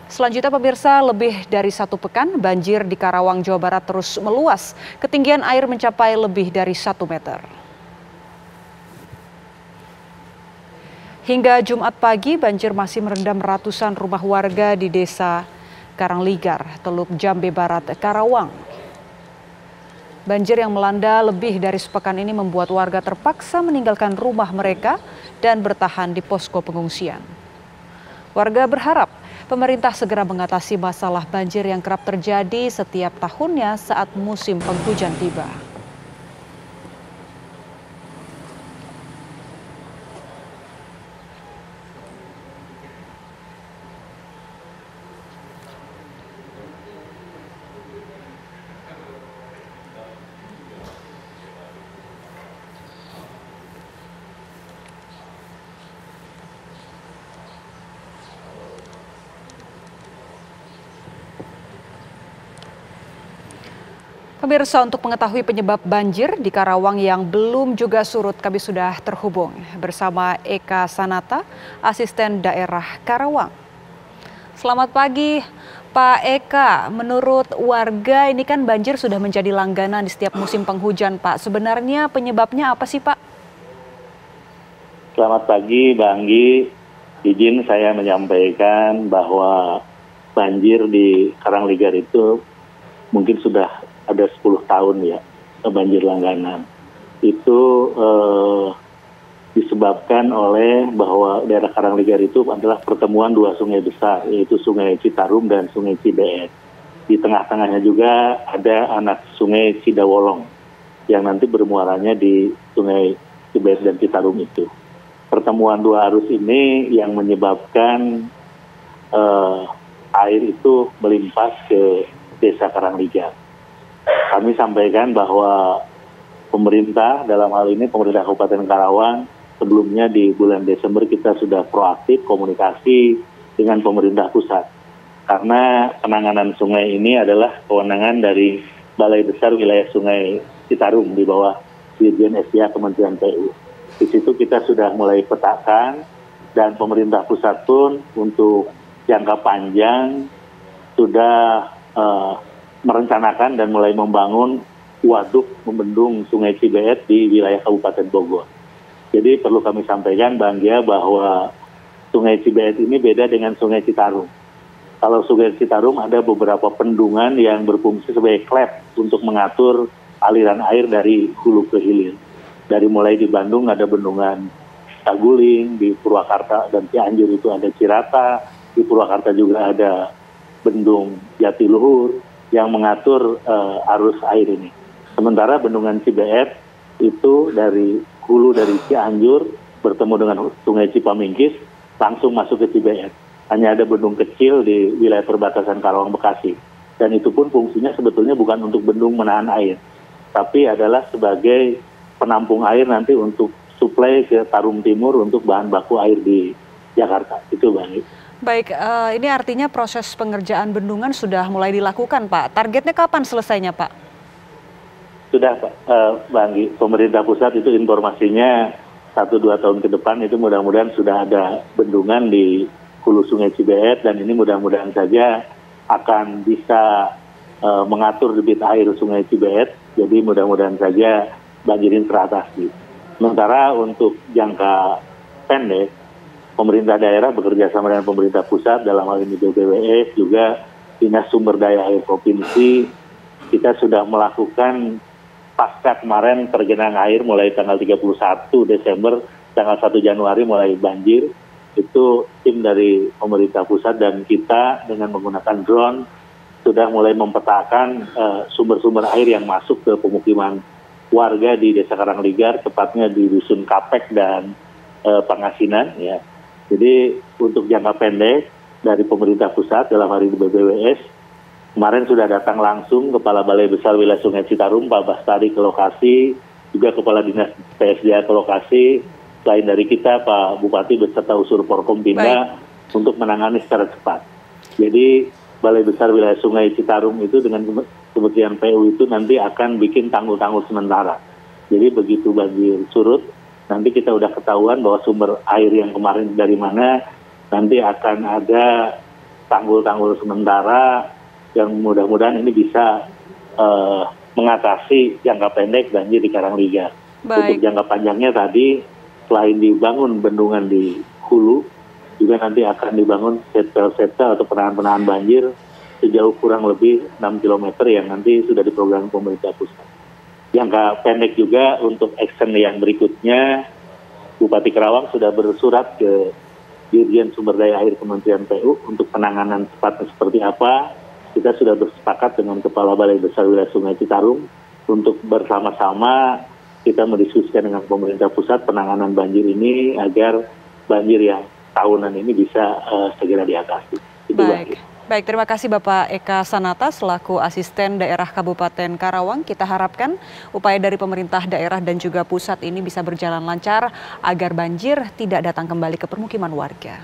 Selanjutnya pemirsa, lebih dari 1 pekan banjir di Karawang, Jawa Barat terus meluas. Ketinggian air mencapai lebih dari 1 meter. Hingga Jumat pagi banjir masih merendam ratusan rumah warga di Desa Karangligar, Teluk Jambe Barat, Karawang. Banjir yang melanda lebih dari sepekan ini membuat warga terpaksa meninggalkan rumah mereka dan bertahan di posko pengungsian. Warga berharap pemerintah segera mengatasi masalah banjir yang kerap terjadi setiap tahunnya saat musim penghujan tiba. Pemirsa, untuk mengetahui penyebab banjir di Karawang yang belum juga surut, kami sudah terhubung bersama Eka Sanata, Asisten Daerah Karawang. Selamat pagi, Pak Eka. Menurut warga ini kan banjir sudah menjadi langganan di setiap musim penghujan, Pak. Sebenarnya penyebabnya apa sih, Pak? Selamat pagi, Mbak Anggi. Izin saya menyampaikan bahwa banjir di Karangligar itu mungkin sudah ada 10 tahun ya, banjir langganan. Itu disebabkan oleh bahwa daerah Karangligar itu adalah pertemuan 2 sungai besar, yaitu Sungai Citarum dan Sungai Cibeet. Di tengah-tengahnya juga ada anak Sungai Cidawolong yang nanti bermuaranya di Sungai Cibeet dan Citarum itu. Pertemuan 2 arus ini yang menyebabkan air itu melimpas ke Desa Karangligar. Kami sampaikan bahwa pemerintah, dalam hal ini pemerintah Kabupaten Karawang, sebelumnya di bulan Desember kita sudah proaktif komunikasi dengan pemerintah pusat. Karena penanganan sungai ini adalah kewenangan dari Balai Besar Wilayah Sungai Citarum di bawah Dirjen SDA Kementerian PU. Di situ kita sudah mulai petakan dan pemerintah pusat pun untuk jangka panjang sudah merencanakan dan mulai membangun waduk membendung Sungai Cibeet di wilayah Kabupaten Bogor. Jadi perlu kami sampaikan, Bang Gia, bahwa Sungai Cibeet ini beda dengan Sungai Citarum. Kalau Sungai Citarum ada beberapa bendungan yang berfungsi sebagai klep untuk mengatur aliran air dari hulu ke hilir. Dari mulai di Bandung ada bendungan Saguling, di Purwakarta dan Cianjur itu ada Cirata, di Purwakarta juga ada bendung Jatiluhur yang mengatur arus air ini. Sementara bendungan Cibeet itu dari hulu dari Cianjur bertemu dengan Sungai Cipamingkis langsung masuk ke Cibeet. Hanya ada bendung kecil di wilayah perbatasan Karawang Bekasi. Dan itu pun fungsinya sebetulnya bukan untuk bendung menahan air, tapi adalah sebagai penampung air nanti untuk suplai ke Tarum Timur untuk bahan baku air di Jakarta. Itu, Bang. Baik, ini artinya proses pengerjaan bendungan sudah mulai dilakukan, Pak. Targetnya kapan selesainya, Pak? Sudah, Pak. Bang, pemerintah pusat itu informasinya 1-2 tahun ke depan itu mudah-mudahan sudah ada bendungan di hulu Sungai Cibeet, dan ini mudah-mudahan saja akan bisa mengatur debit air Sungai Cibeet. Jadi mudah-mudahan saja banjir ini teratasi. Sementara untuk jangka pendek, pemerintah daerah bekerja sama dengan pemerintah pusat, dalam hal ini BPWS, juga Dinas Sumber Daya Air Provinsi. Kita sudah melakukan pasca kemarin tergenang air mulai tanggal 31 Desember, tanggal 1 Januari mulai banjir. Itu tim dari pemerintah pusat dan kita dengan menggunakan drone sudah mulai mempetakan sumber-sumber air yang masuk ke pemukiman warga di Desa Karangligar, tepatnya di Dusun Kapek dan Pangasinan, ya. Jadi untuk jangka pendek dari pemerintah pusat dalam hari ini BPWS, kemarin sudah datang langsung Kepala Balai Besar Wilayah Sungai Citarum, Pak Bastari ke lokasi, juga Kepala Dinas PSDA ke lokasi, selain dari kita Pak Bupati beserta unsur Forkompinda untuk menangani secara cepat. Jadi Balai Besar Wilayah Sungai Citarum itu dengan Kementerian PU itu nanti akan bikin tanggul-tanggul sementara. Jadi begitu banjir surut, nanti kita udah ketahuan bahwa sumber air yang kemarin dari mana, nanti akan ada tanggul-tanggul sementara yang mudah-mudahan ini bisa mengatasi jangka pendek banjir di Karangligar. Untuk jangka panjangnya tadi, selain dibangun bendungan di hulu, juga nanti akan dibangun setel-setel atau penahan-penahan banjir sejauh kurang lebih 6 km yang nanti sudah diprogram pemerintah pusat. Jangka pendek juga untuk action yang berikutnya, Bupati Karawang sudah bersurat ke Dirjen Sumber Daya Air Kementerian PU untuk penanganan cepatnya seperti apa. Kita sudah bersepakat dengan Kepala Balai Besar Wilayah Sungai Citarum untuk bersama-sama kita mendiskusikan dengan pemerintah pusat penanganan banjir ini agar banjir yang tahunan ini bisa segera diatasi. Baik, terima kasih Bapak Eka Sanata selaku Asisten Daerah Kabupaten Karawang. Kita harapkan upaya dari pemerintah daerah dan juga pusat ini bisa berjalan lancar agar banjir tidak datang kembali ke permukiman warga.